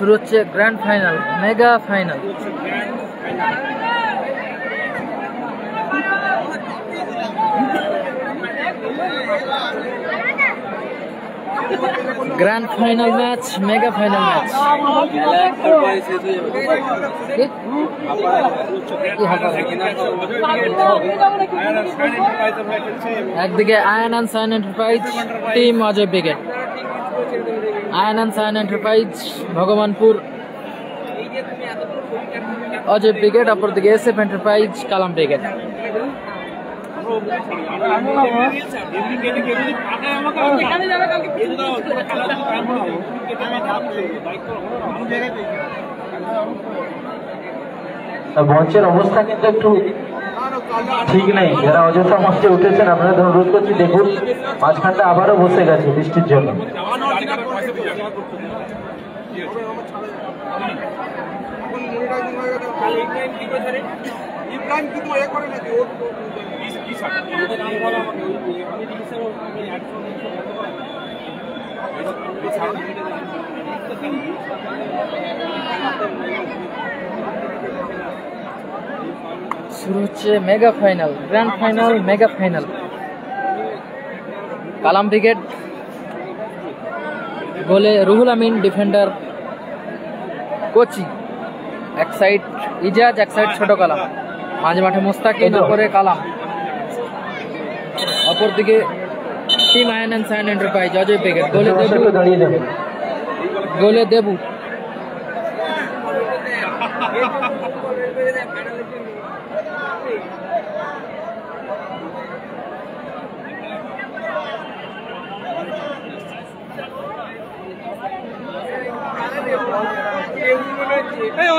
শুরু হচ্ছে grand final, mega final. Grand final match, mega final match. একদিকে Ayan and Sayan enterprise team Ajay brigade, Ayan and Sayan enterprise Bhagwanpur Ajay brigade, অপরদিকে SF enterprise Kalam brigade. মঞ্চের অবস্থা কিন্তু একটু ঠিক নেই, যারা অযথা মঞ্চে উঠেছেন আপনারা অনুরোধ করছি দেখুন, মাঝখানটা আবারও বসে গেছে বৃষ্টির জন্য। শুরু হচ্ছে mega final, grand final, mega final. Kalam brigade গোলে রুহুল আমিন, ডিফেন্ডার কোচি, এক সাইড ইজাজ, এক সাইড ছোট কালাম, মাঝে মাঠে মুস্তাকিন, উপরে কালাম। অপরদিকে team Ayan and Sayan enterprise Ajay brigade, গোলে দেবু,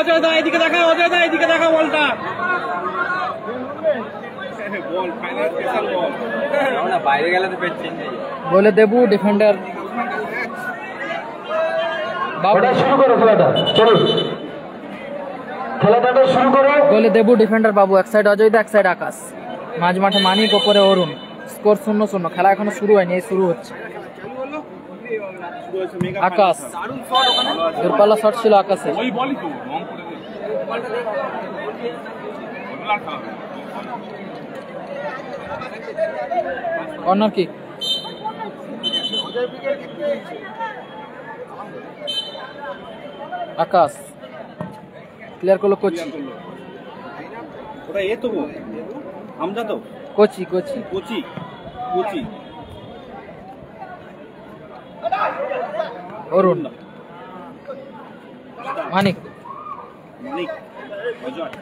অজয় দা এদিকে দেখা, অজয় দা এদিকে দেখা বলটা। বাইরে গেলে তো পেট চেঞ্জ হয়ে যায়। গোলে দেবু, ডিফেন্ডার শুরু করো খেলাটা, চলুন খেলাটা শুরু করো। গোলে দেবু, ডিফেন্ডার বাবু, এক সাইড অজয় দা, এক সাইড আকাশ, মাঝ মাঠে মানিক, ওপরে অরুণ। স্কোর 0-0। খেলা এখনো শুরু হয়নি, এই শুরু হচ্ছে। আকাশ, দূরপাল্লা শট ছিল আকাশে। কর্নার কিক, আকাশ ক্লিয়ার করলো কোচি, ওটা এ তো হামজা তো, কোচি কোচি কোচি কোচি, অরুণ, মানিক, মানিক, অজয়,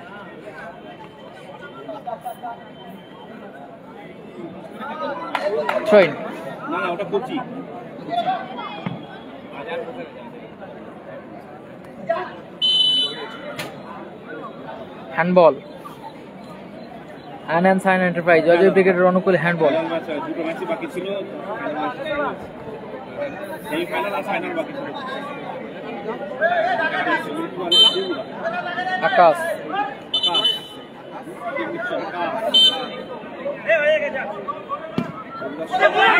ছয়, না না ওটা Kochi. Handball, Ayan and Sayan enterprise Ajay ব্রিগেডের অনুকূলে হ্যান্ডবল। দুটো ম্যাচই বাকি ছিল, এই ফাইনাল আর ফাইনাল বাকি ছিল। আকাশ,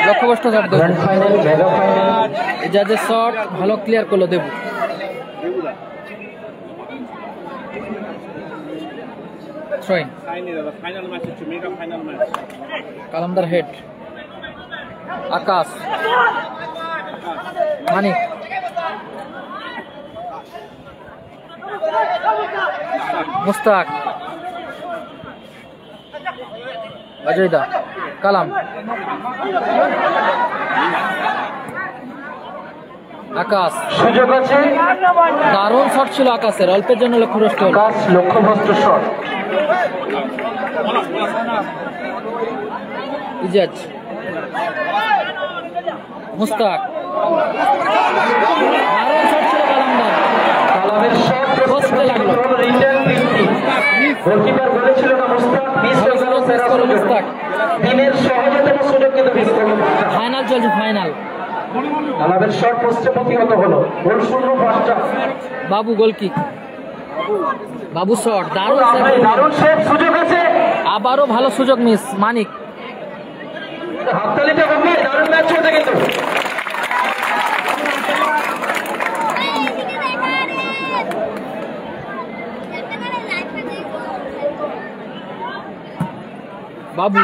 লক্ষ্যভ্রষ্ট শট দেবু, এজাজের শট ভালো ক্লিয়ার করলো দেবু। থ্রোইন, ফাইনাল ম্যাচ হচ্ছে, মেগা ফাইনাল ম্যাচ। কালামদার হেড, আকাশ, মানিক, মুস্তাক, অজয় দা, কালাম, আকাশ, সুযোগ আছে, দারুণ শট ছিল আকাশের, অল্পের জন্য লক্ষ্যভ্রষ্ট হল। আকাশ লক্ষ্যভ্রষ্ট শট। ইজাজ, মুস্তাক, দারুণ শট ছিল কালামদার, কালামের শট বসতে লাগলো। গোলকিপার বলেছিল না মুস্তাক, মিস করলো মুস্তাক। দিনের সহজতম সুযোগ কিন্তু মিস করলো। ফাইনাল চলছে, ফাইনাল। কালামের শট পোস্টে প্রতিহত হলো, গোল শূন্য পাঁচটা। বাবু গোল কিক, বাবু শট, দারুণ দারুণ সেভ, সুযোগ আছে, আবারও ভালো সুযোগ মিস। মানিক, হাততালিটা হবে, দারুণ ম্যাচ চলছে কিন্তু। বাবু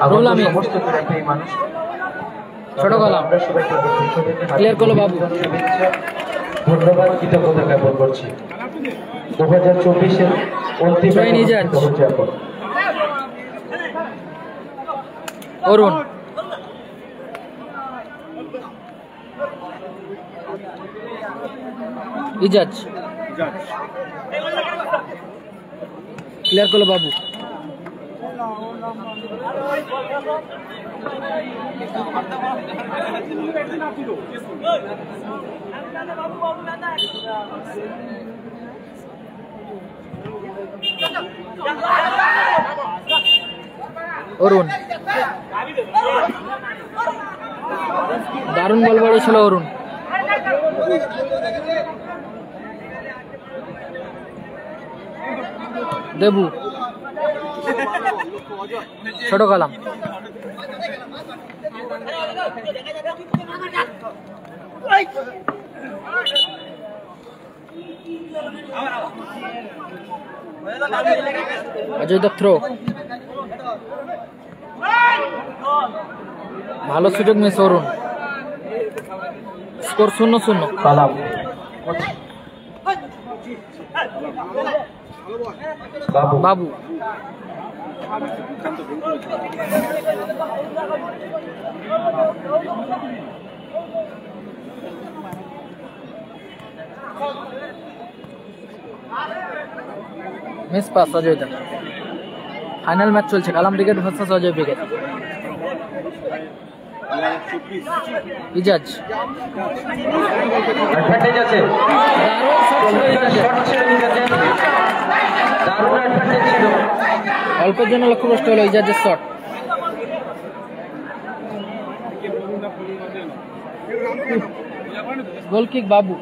রুহুল আমিন ছোট কলাম ক্লিয়ার করলো বাবু। ধন্যবাদ, কৃতজ্ঞতা জ্ঞাপন করছি। 2024-এর অন্তিম অরুণ ইজাজ ক্লিয়ার করলো বাবু। অরুণ দারুণ বল বাড়িয়েছিল অরুণ। দেবু ছোট কলাম অজয় দত্ত থ্রো ভালো সুযোগ মিস অরুণ। Score 0-0 Kalam Babu miss pass Ajay da. Final match চলছে Kalam brigade versus Ajay brigade. Ejaz advantage আছে, দারুণ অ্যাডভান্টেজ ছিল। অল্পের জন্য লক্ষ্যভ্রষ্ট হলো ইজাজের শট। গোল কিক বাবু।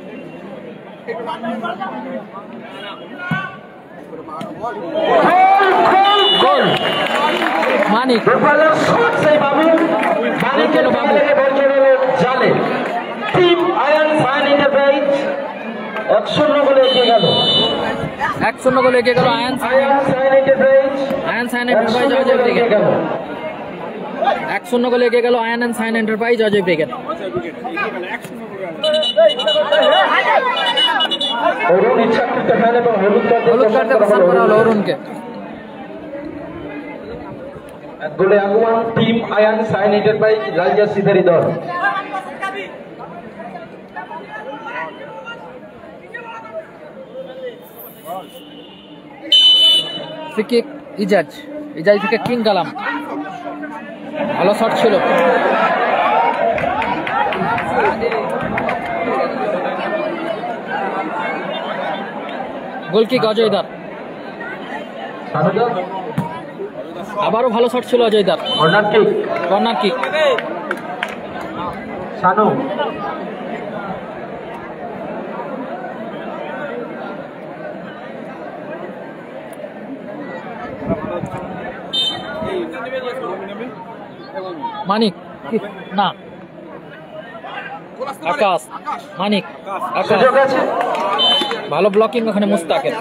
গোল মানিক জালে টিম আয়ন সাইন এন্টারপ্রাইজ 1-0 গোলে এগিয়ে গেল। 1-0 গোলে এগিয়ে গেল আয়ন সাইন এন্টারপ্রাইজ অজয় ব্রিগেড। 1-0 গোলে এগিয়ে গেল আয়ন সাইন এন্টারপ্রাইজ অজয় ব্রিগেড। অরুণ ইচ্ছাকৃত ফেল এবং হলুদ কার্ড করা হলো অরুণকে। গোলে আগুয়ান টিম আয়ন সাইন এন্টারপ্রাইজ রাজ্য সিধারি দল। ফ্রি কিক ইজাজ থেকে কিং কালাম। ভালো শট ছিল। গোল কিক অজয় দার। আবারও ভালো শট ছিল অজয় দার। কর্নার কিক শানু মানিক না আকাশ মানিক আকাশ ভালো ব্লকিং ওখানে মুস্তাকের।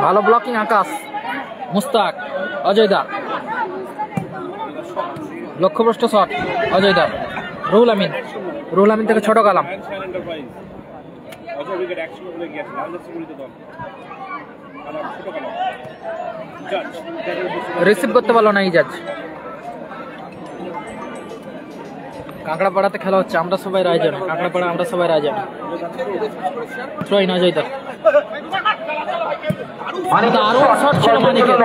ভালো ব্লকিং আকাশ মুস্তাক অজয় দা। লক্ষ্যভ্রষ্ট শট অজয় দা। রুহুল আমিন থেকে ছোট কালাম। রিসিভ করতে পারলো না ইজাজ। কাঁকড়াপাড়াতে খেলা হচ্ছে, আমরা সবাই রায়জান। কাঁকড়াপাড়া আমরা সবাই রায়জান। থ্রোইন অজয় দা। দারুণ শট ছিল মানিকের।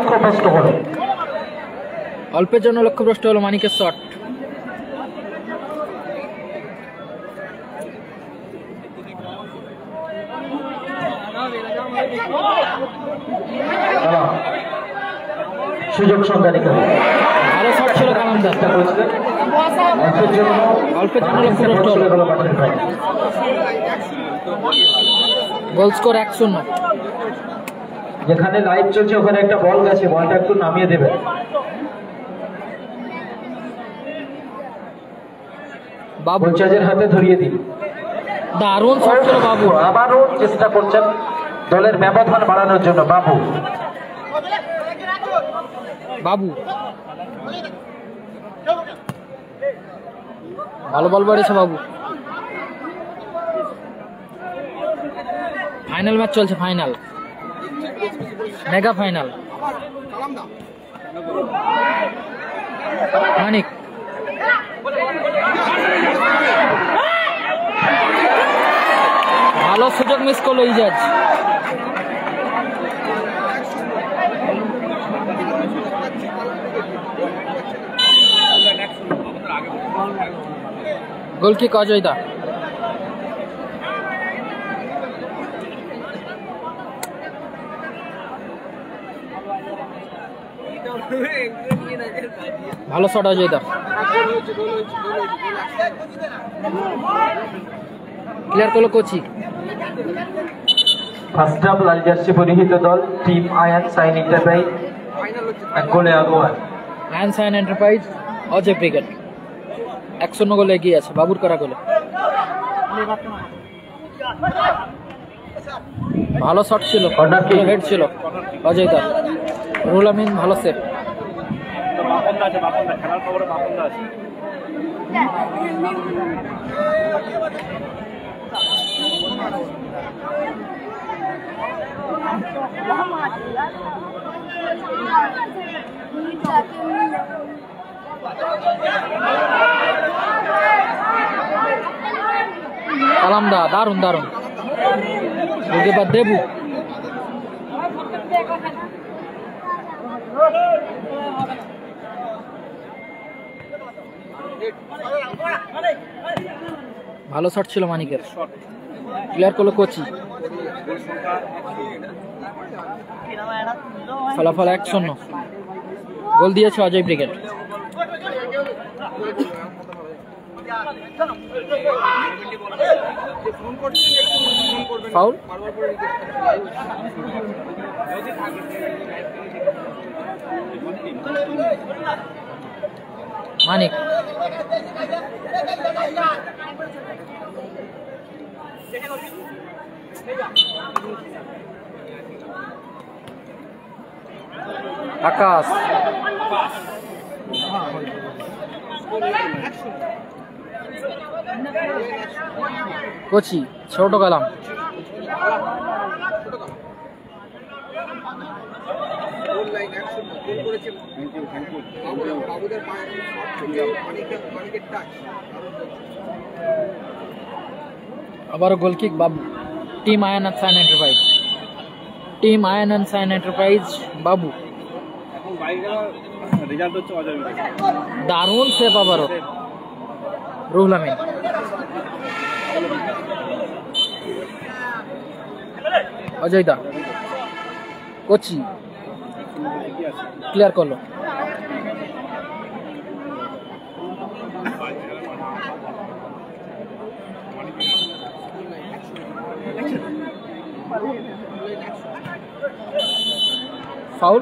অল্পের জন্য লক্ষ্যভ্রষ্ট হলো মানিকের শট। সুযোগ সন্ধানী করে ভালো শট ছিল কালাম দা। অল্পের জন্য লক্ষ্যভ্রষ্ট হলো। Goal score 1-0। যেখানে লাইভ চলছে ওখানে একটা বল গেছে, বলটা একটু নামিয়ে দেবেন। বাবু পঞ্চায়েতের হাতে ধরিয়ে দিন। দারুণ শট ছিল বাবু। আবারও চেষ্টা করছেন দলের ব্যবধান বাড়ানোর জন্য বাবু। বাবু ভালো বল বাড়িয়েছে বাবু। ফাইনাল ম্যাচ চলছে, ফাইনাল, মেগা ফাইনাল। মানিক ভালো সুযোগ মিস করলো ইজাজ। Goal kick Ajay da. ভালো শট অজয় দা। ক্লিয়ার করলো কোচি। ফার্স্ট হাফ লাল জার্সি পরিহিত দল টিম আয়ান সাইন এন্টারপ্রাইজ 1 গোলে আগুয়ান। আয়ান সাইন এন্টারপ্রাইজ অজয় ব্রিগেড 1-0 গোলে এগিয়ে আছে বাবুর করা গোলে। ভালো শট ছিল, কর্নার কিক। হেড ছিল অজয় দা। রুহুল আমিন ভালো সেভ। খেলার খবরে বাপন আছে। কালাম দা দারুন দারুন। দেবু ভালো শট ছিল মানিকের। ক্লিয়ার করলো কোচি। ফলাফল 1-0। গোল দিয়েছে অজয় ব্রিগেড। ফাউল। মানিক আকাশ কোচি ছোট কালাম। আবার goal kick Babu. Team Ayan and Sayan enterprise. Team Ayan and Sayan enterprise Babu. দারুণ সেভ আবারও রুহুল আমিন। অজয় দা কোচি ক্লিয়ার করলো। ফাউল।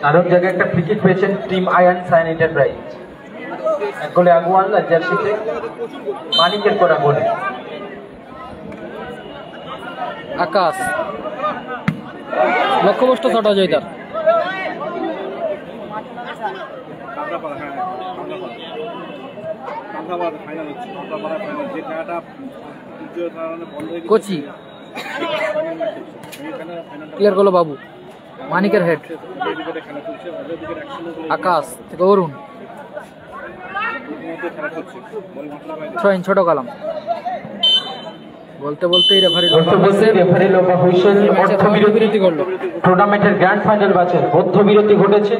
দারুণ জায়গায় একটা ফ্রি কিক পেয়েছেন টিম আয়ান সাইন এন্টারপ্রাইজ। 1 গোলে আগুয়ান লাল জার্সিতে মানিকের করা গোলে। আকাশ লক্ষ্যভ্রষ্ট শট অজয় দার। কোচি ক্লিয়ার করলো বাবু। মানিকের হেড। আকাশ থেকে অরুণ। ছোট কালাম। বলতে বলতেই রেফারি বিরতি করলো। টুর্নামেন্টের গ্র্যান্ড ফাইনাল ম্যাচের মধ্যবিরতি ঘটেছে।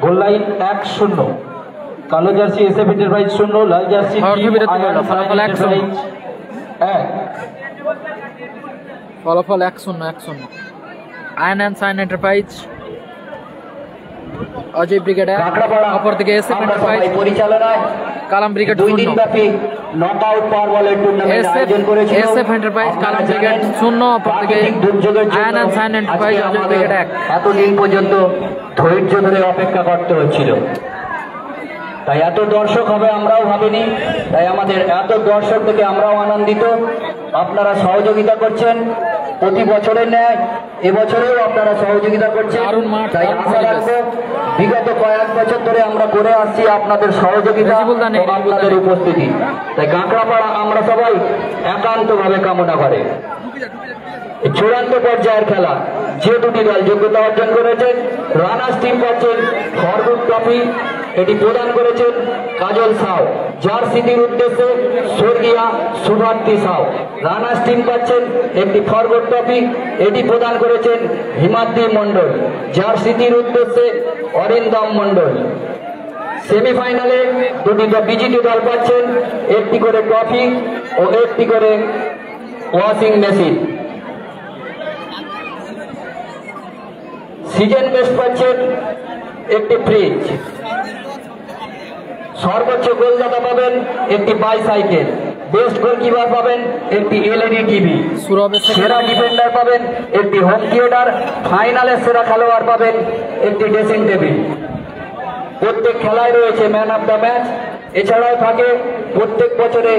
Goal line 1-0। কালো জার্সি এসএফ এন্টারপ্রাইজ 0, লাল জার্সি বিরতি করলো। ফলাফল 1-0। ফলাফল 1-0 Ayan and Sayan enterprise Ajay brigade অপর দিকে এসএফ এন্টারপ্রাইজ পরিচালনায় কালাম ব্রিগেড 2 দিন ব্যাপী নকআউট পাওয়ারবলের টুর্নামেন্ট আয়োজন করেছিল। এসএফ এন্টারপ্রাইজ কালাম ব্রিগেড 0 অপর দিকে Ayan and Sayan enterprise Ajay brigade 1। এতদিন পর্যন্ত ধৈর্য ধরে অপেক্ষা করতে হচ্ছিল, তাই এত দর্শক হবে আমরাও ভাবিনি, তাই আমাদের এত দর্শক থেকে আমরাও আনন্দিত। আপনারা সহযোগিতা করছেন প্রতি বছরের ন্যায় এবছরেও আপনারা সহযোগিতা করছেন, তাই আশা রাখবো বিগত কয়েক বছর ধরে আমরা করে আসছি আপনাদের সহযোগিতা ও আপনাদের উপস্থিতি, তাই কাঁকড়াপাড়া আমরা সবাই একান্তভাবে কামনা করে। চূড়ান্ত পর্যায়ের খেলা যে দুটি দল যোগ্যতা অর্জন করেছেন, রানার্স টিম পাচ্ছেন ফরগুড ট্রফি, এটি প্রদান করেছেন কাজল সাউ, যার স্মৃতির উদ্দেশ্যে স্বর্গীয়া সুভার্তি সাউ। রানার্স টিম পাচ্ছেন একটি ফরগুড ট্রফি, এটি প্রদান করেছেন হিমাদ্রি মণ্ডল, যার স্মৃতির উদ্দেশ্যে অরিন্দম মণ্ডল। সেমিফাইনালে দুটি বিজেপি দল পাচ্ছেন একটি করে ট্রফি ও একটি করে ওয়াশিং মেশিন। সিজন বেস্ট পাচ্ছেন একটি ফ্রিজ, সর্বোচ্চ গোলদাতা পাবেন একটি বাইসাইকেল, বেস্ট গোলকিপার পাবেন একটি এলইডি টিভি, সেরা ডিফেন্ডার পাবেন একটি হোম থিয়েটার, ফাইনালের সেরা খেলোয়াড় পাবেন একটি ড্রেসিং টেবিল। প্রত্যেক খেলায় রয়েছে ম্যান অফ দ্য ম্যাচ, এছাড়াও থাকে প্রত্যেক বছরে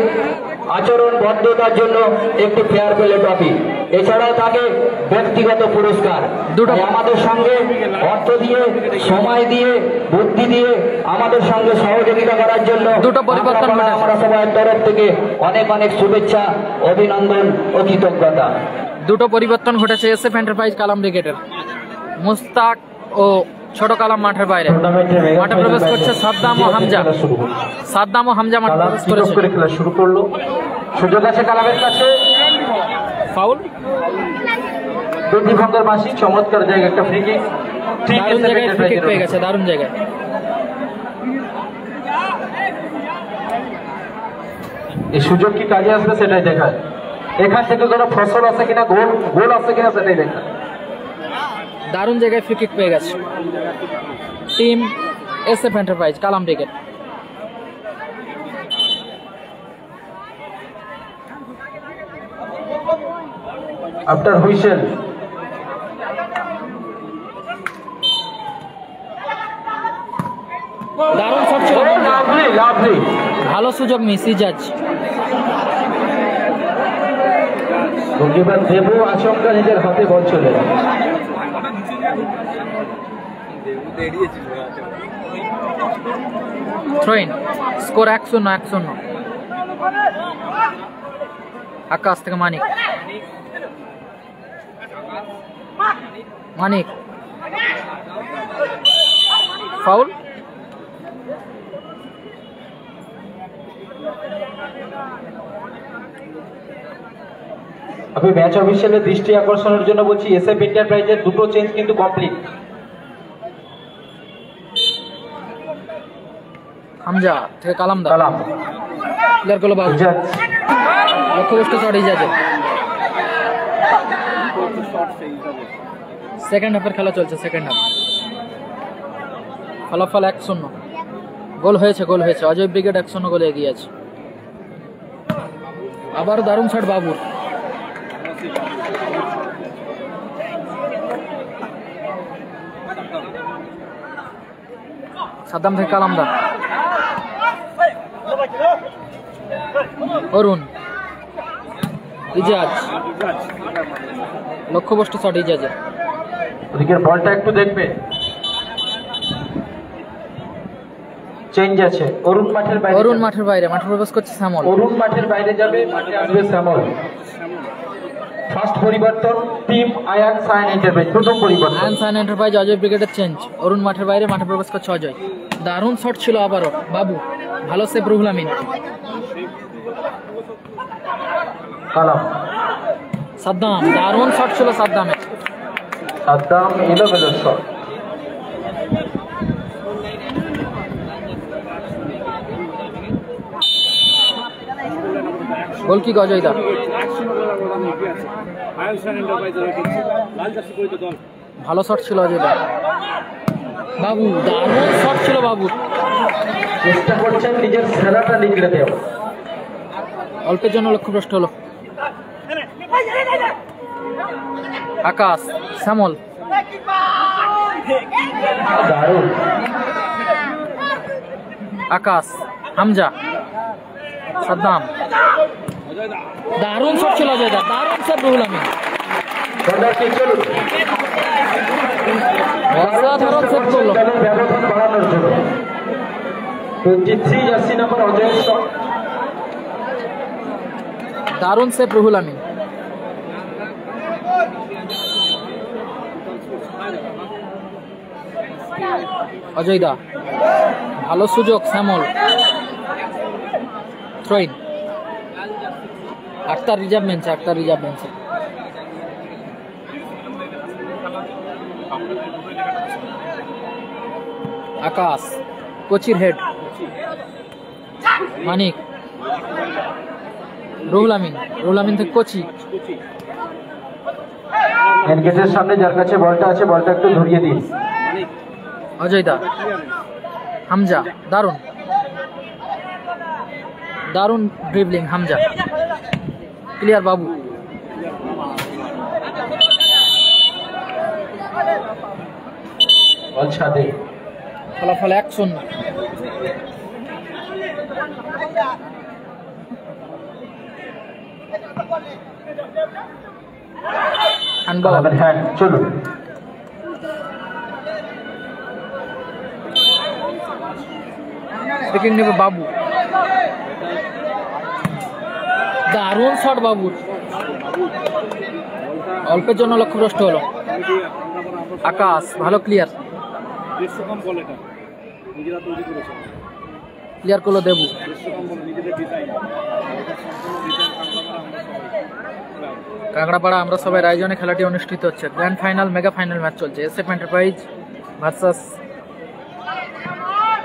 আচরণ ভদ্রতার জন্য একটি ফেয়ার প্লে ট্রফি, এছাড়াও থাকে ব্যক্তিগত পুরস্কার। আমাদের সঙ্গে অর্থ দিয়ে, সময় দিয়ে, বুদ্ধি দিয়ে আমাদের সঙ্গে সহযোগিতা করার জন্য আমরা সবার তরফ থেকে অনেক অনেক শুভেচ্ছা, অভিনন্দন ও কৃতজ্ঞতা। দুটো পরিবর্তন ঘটেছে এসএফ এন্টারপ্রাইজ কালাম ব্রিগেডের। মুস্তাক ও ছোট কালাম মাঠের বাইরে, মাঠে প্রবেশ করছে সাদ্দাম ও হামজা। সাদ্দাম ও হামজা মাঠে প্রবেশ করেছে, খেলা শুরু করলো। সুযোগ আছে কালামের কাছে, ফাউল। দুর্দিভঙ্গের মাসি চমৎকার জায়গা, একটা ফ্রি কিক, দারুণ জায়গায় ফ্রি কিক পেয়ে গেছে, দারুণ জায়গায়। এই সুযোগ কি কাজে আসবে সেটাই দেখায়, এখান থেকে কোনো ফসল আছে কিনা, গোল আছে কিনা সেটাই দেখায়। দারুণ জায়গায় ফ্রি কিক পেয়ে গেছে team SF enterprise Kalam brigade. After whistle দারুণ শট ছিল, লাভলি ভালো সুযোগ মিস ইজাজ। গোলকিপার দেবু আচমকা নিজের হাতে বল চলে থ্রোইন। স্কোর 1-0। আকাশ থেকে মানিক, ফাউল। আমি ম্যাচ অফিসিয়ালের দৃষ্টি আকর্ষণের জন্য বলছি, এসএফ এন্টারপ্রাইজের দুটো চেঞ্জ কিন্তু কমপ্লিট। হামজা থেকে কালাম ক্লিয়ার করলো বাবু, লক্ষ্যভ্রষ্ট শট ইজাজের। সেকেন্ড হাফের খেলা চলছে, সেকেন্ড হাফ। ফলাফল 1-0। গোল হয়েছে অজয় ব্রিগেড 1-0 গোলে এগিয়ে আছে। আবারও দারুণ শট বাবুর। সাদ্দাম থেকে কালামদার, অরুণ, ইজাজ, লক্ষ্যভ্রষ্ট শট ইজাজের। ওদিকের বলটা একটু দেখবে, চেঞ্জ আছে। অরুণ মাঠের বাইরে, মাঠে প্রবেশ করছে শ্যামল। অরুণ মাঠের বাইরে যাবে, মাঠে আসবে শ্যামল। ফার্স্ট পরিবর্তন টিম আয়ান সাইন এন্টারপ্রাইজ, প্রথম পরিবর্তন আয়ান সাইন এন্টারপ্রাইজ অজয় ব্রিগেডের চেঞ্জ। অরুণ মাঠের বাইরে, মাঠে প্রবেশ করছে অজয়। দারুণ শট ছিল আবারও বাবু, ভালো সেভ রুহুল আমিন। সাদ্দাম, দারুণ শট ছিল সাদ্দামের। এলোমেলো শট। গোল কি অজয় দা, ভালো শট ছিল অজয় দা। বাবু দারুণ শট ছিল বাবু, চেষ্টা করছেন নিজের সেরাটা নিগড়ে দেওয়া। অল্পের জন্য লক্ষ্যভ্রষ্ট হলো। আকাশ, শ্যামল, দারুণ আকাশ, হামজা, সাদ্দাম, দারুণ শট ছিল অজয় দা, দারুণ শট রুহুল আমিন, অসাধারণ শট করলো। ব্যবধান বাড়ানোর জন্য 23 জার্সি নাম্বার অজয়ের শট। দারুণ সেভ রুহুল আমিন। অজয় দা, ভালো সুযোগ, শ্যামল, থ্রোইন, আক্তার রিজার্ভ বেঞ্চে, আক্তার রিজার্ভ বেঞ্চে। আকাশ, কোচির হেড, মানিক, রুহুল আমিন, রুহুল আমিন থেকে কোচি, গেটের সামনে যার কাছে বলটা আছে বলটা একটু ধরিয়ে দিন। অজয় দা, হামজা, দারুণ দারুণ ড্রিবলিং হামজা, ক্লিয়ার বাবু। বল ছাদে, ফলাফল 1-0। হ্যাঁ চলুন। উইকেট নেবে বাবু, দারুণ শট বাবুর, অল্পের জন্য লক্ষ্যভ্রষ্ট হলো। আকাশ, ভালো ক্লিয়ার, ক্লিয়ার করলো দেবু। কাঁকড়াপাড়া আমরা সবাই রায়জনে খেলাটি অনুষ্ঠিত হচ্ছে। Grand final, mega final match চলছে। SF enterprise versus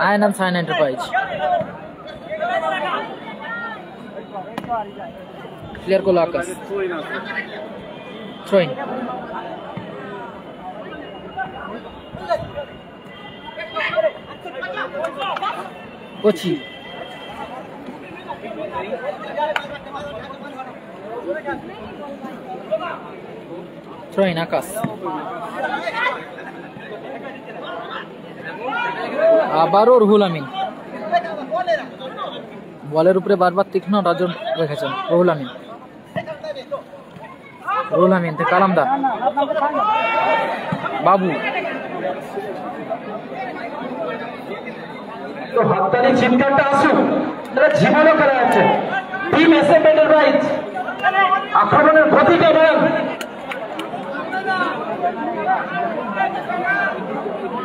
INM Sayan enterprise. Clear করলো আকাশ, থ্রোইন, কোচি, থ্রোইন, আকাশ, আবারও রুহুল আমিন, বলের উপরে বারবার তীক্ষ্ণ নজর রেখেছেন রুহুল আমিন। রুহুল আমিন থেকে কালামদার, বাবু, তো হাততালি চিৎকারটা আসুক, তারা জীবনও খেলা যাচ্ছে। টিম এসএফ এন্টারপ্রাইজ আক্রমণের গতি কেমন?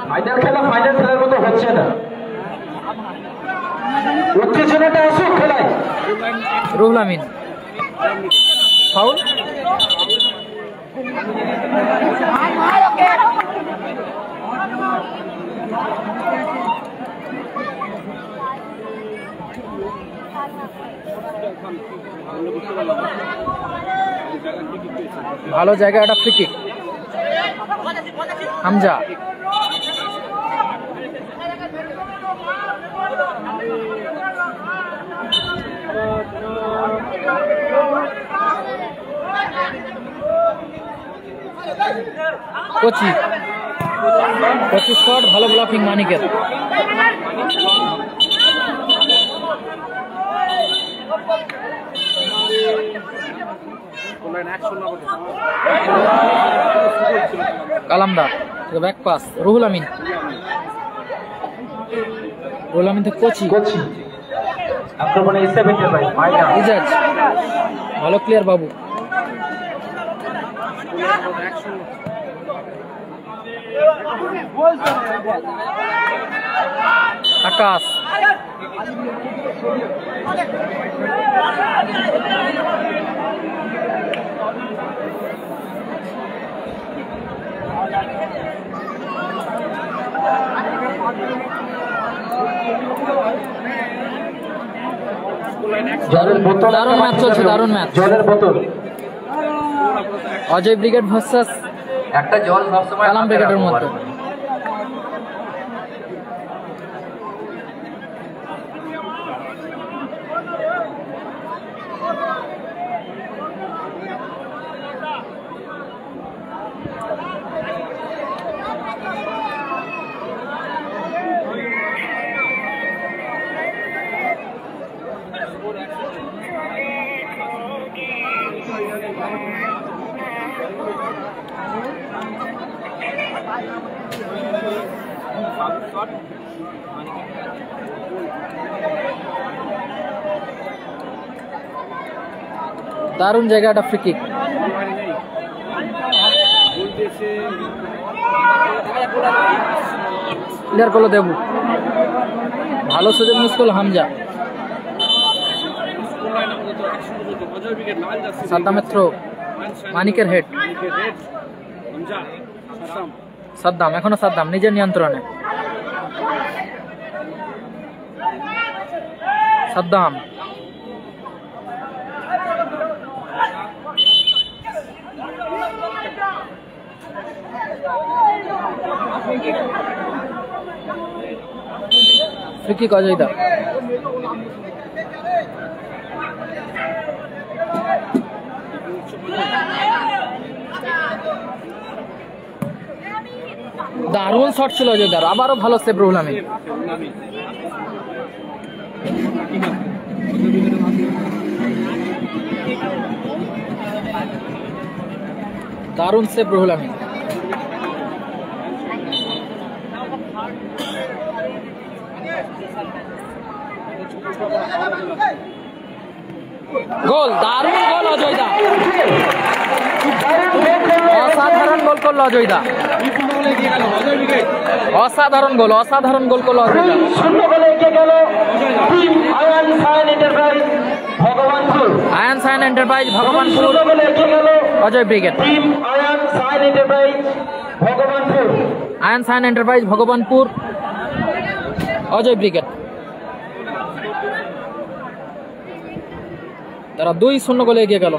ফাইনাল খেলার মতো হচ্ছে না, উত্তেজনাটা আসুক খেলায়। রুহুল আমিন, ফাউল, ভালো জায়গা, একটা free kick. Hamza, Kochi, Kochi shot, ভালো ব্লকিং মানিকের। কালামদার ব্যাক পাস, রুহুল আমিন, রুহুল আমিন থেকে কোচি, আক্রমণে এসএফ এন্টারপ্রাইজ ইজাজ, ভালো ক্লিয়ার বাবু। আকাশ, জলের বোতল, দারুণ ম্যাচ চলছে, দারুণ ম্যাচ। জলের বোতল অজয় ব্রিগেড ভার্সেস একটা জল সবসময় কালাম ব্রিগেডের মধ্যে। দারুণ জায়গাটা, ফ্রি কিক। ক্লিয়ার করলো দেবু, ভালো সুযোগ মিস করলো হামজা। সাদ্দামের থ্রো, মানিকের হেড। সাদ্দাম, এখনো সাদ্দাম নিজের নিয়ন্ত্রণে। Saddam free kick Ajayda. দারুণ শট ছিল অজয়দার, আবারও ভালো সেভ রুহুল আমিন। দারুণ সেভ রুহুল আমিন। গোল, দারুণ গোল অজয়দা, অসাধারণ গোল করলো অজয়দা, অসাধারণ গোল, অসাধারণ গোল করলো Ajayda. Ayan Sayan enterprise Bhagwanpur, Ajay brigade. Ayan Sayan enterprise Bhagwanpur, Ajay brigade. তারা 2-0 গোলে এগিয়ে গেল।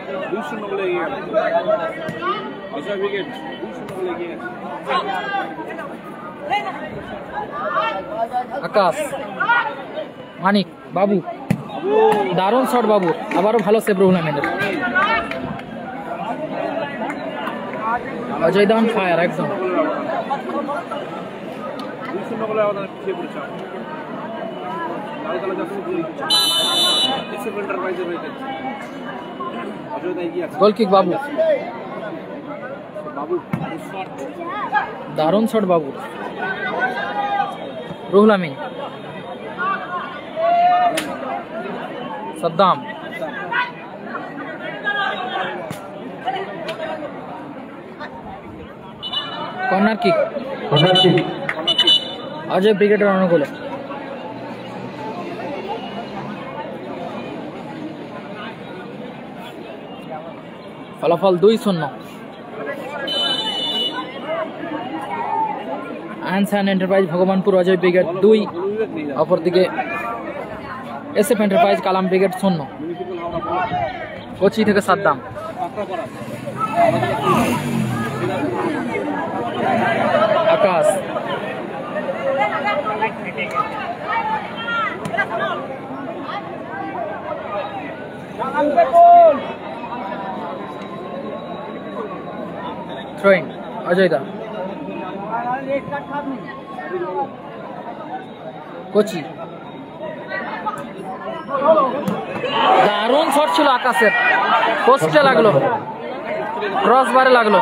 আকাশ, মানিক, বাবু, দারুণ শট বাবু, আবারও ভালো সেভ রুহুল আমিনের। অজয় দান ফায়ার একদম। গোল কিক বাবু, দারুণ shot Babu. Ruhul Amin, Saddam, corner kick, Ajay ব্রিগেডের অনুকূলে। ফলাফল 2-0। Ayan Sayan enterprise Bhagwanpur, Ajay brigade 2। অপরদিকে SF enterprise Kalam brigade 0। Kochi থেকে সাদ্দাম, আকাশ, থ্রোইং অজয়দা, কোচি। দারুণ শট ছিল আকাশের, পোস্টে লাগলো, ক্রস বারে লাগলো।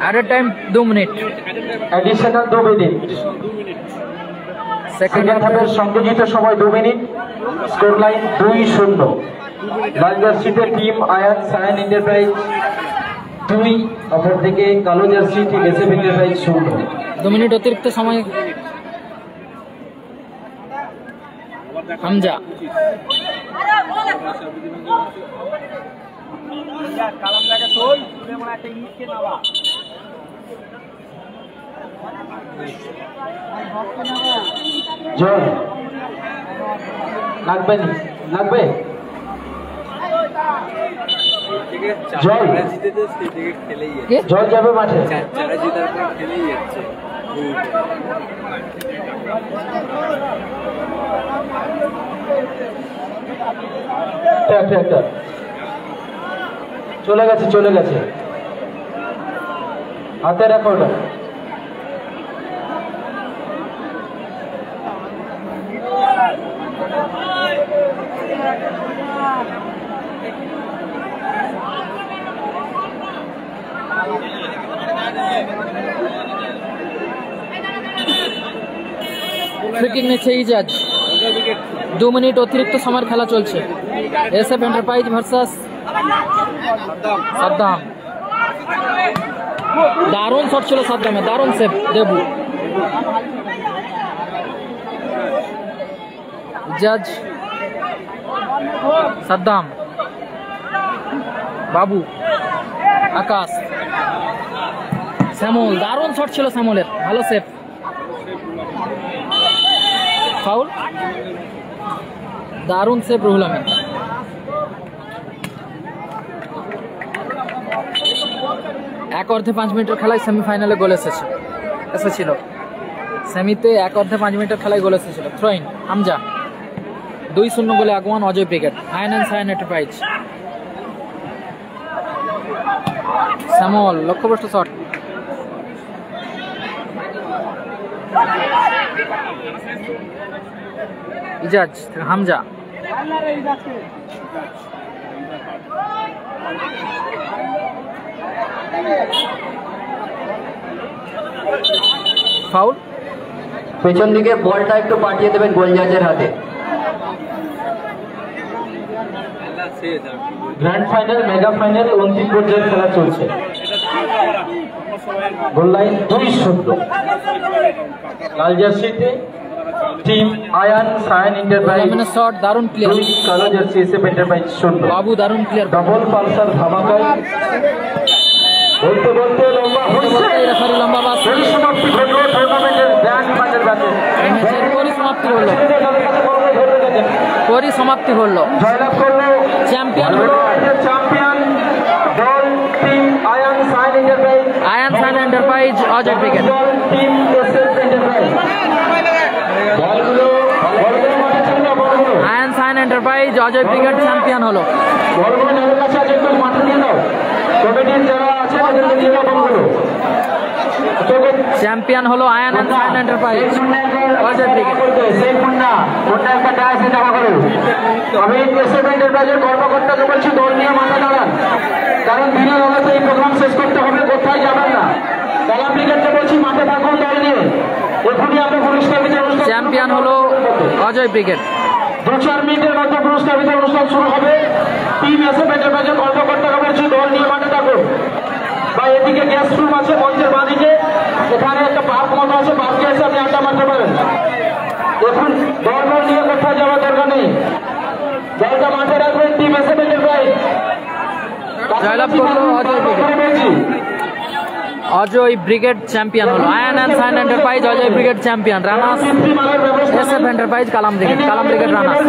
Added time 2 minute, additional 2 minute. Second হাফের সংযোজিত সময় 2 মিনিট। Score line 2-0। লাল জার্সিতে টিম আয়ান সায়েন এন্টারপ্রাইজ 2, অপরদিকে কালো jersey team SF enterprise 0। 2 minute অতিরিক্ত সময়। হামজা, জয় লাগবে নি লাগবে জল জল যাবে মাঠে চলে গেছে চলে গেছে হাতে রাখো ওটা ফ্রি কিক নিচ্ছে ইজাজ 2 মিনিট অতিরিক্ত সময়ের খেলা চলছে এসএফ এন্টারপ্রাইজ ভার্সাস সাদ্দাম দারুণ শট ছিল সাদ্দামে দারুণ সেভ দেবু ইজাজ সাদ্দাম বাবু আকাশ শ্যামল দারুণ শট ছিল শ্যামলের ভালো সেভ ফাউল দারুণ সেভ রুহুল আমিন এক অর্ধে 5 মিনিটের খেলায় সেমিফাইনালে গোল এসেছিল সেমিতে এক অর্ধে 5 মিনিটের খেলায় গোল এসেছিল থ্রোইন হামজা 2-0 গোলে আগওয়ান Ajay brigade Ayan and Sayan enterprise Shyamal লক্ষ্যভ্রষ্ট শট ইজাজ হামজা ফাউল পেছন দিকে বলটা একটু পাঠিয়ে দেবেন গোলজাজের হাতে গ্র্যান্ড ফাইনাল মেগা ফাইনাল অন্তিম পর্যায়ের খেলা চলছে গোল লাইন 2-0 লাল জার্সিতে team Ayan Sayan enterprise shot দারুণ ক্লিয়ার কালো জার্সি এসএফ এন্টারপ্রাইজ 0 বাবু দারুণ ক্লিয়ার ডবল পালসার ধামাকায় বলতে বলতে লম্বা হচ্ছে রেফারি লম্বা বাস পরিসমাপ্তি ঘটলো টুর্নামেন্টের গ্র্যান্ড ফাইনাল কাছে ম্যাচের পরিসমাপ্তি হলো জয়লাভ করলো চ্যাম্পিয়ন হলো চ্যাম্পিয়ন দল team Ayan Sayan enterprise Ajay brigade দল টিম এসএফ এন্টারপ্রাইজ বলগুলো মাঠে ছিল না বলগুলো Ayan Sayan enterprise Ajay brigade champion হলো বলগুলো এর কাছে আছে একটু মাঠে দিয়ে দাও কমিটির যারা আছে তাদেরকে দিয়ে দাও বলগুলো চ্যাম্পিয়ন হলো ion and Sayan enterprise Ajay brigade সেই মুন্না একটা ডায়াসে জমা করো আমি এসএফ এন্টারপ্রাইজের কর্মকর্তাকে বলছি দল নিয়ে মাঠে দাঁড়ান কারণ দিনের অবস্থা এই প্রোগ্রাম শেষ করতে হবে কোথায় যাবেন না কালাম ব্রিগেডকে বলছি মাঠে থাকুন দল নিয়ে এখনই আমরা পুরস্কার বিতরণ চ্যাম্পিয়ন হলো অজয় ব্রিগেড 2-4 মিনিটের মধ্যে পুরস্কার বিতরণ অনুষ্ঠান শুরু হবে টিম এসএফ এন্টারপ্রাইজের কর্মকর্তাকে বলছি দল নিয়ে মাঠে থাকুন বা এদিকে গেস্ট রুম আছে মঞ্চের বাঁদিকে এখানে একটা পার্ক মতো আছে পার্কে এসে আপনি আড্ডা মারতে পারেন এখন দল নিয়ে কোথায় যাওয়ার দরকার নেই দলটা মাঠে রাখবেন টিম এসএফ এন্টারপ্রাইজ জয়লাভ করলো অজয় ব্রিগেড চ্যাম্পিয়ন হলো ion and Sayan enterprise Ajay brigade champion runners SF enterprise Kalam brigade runners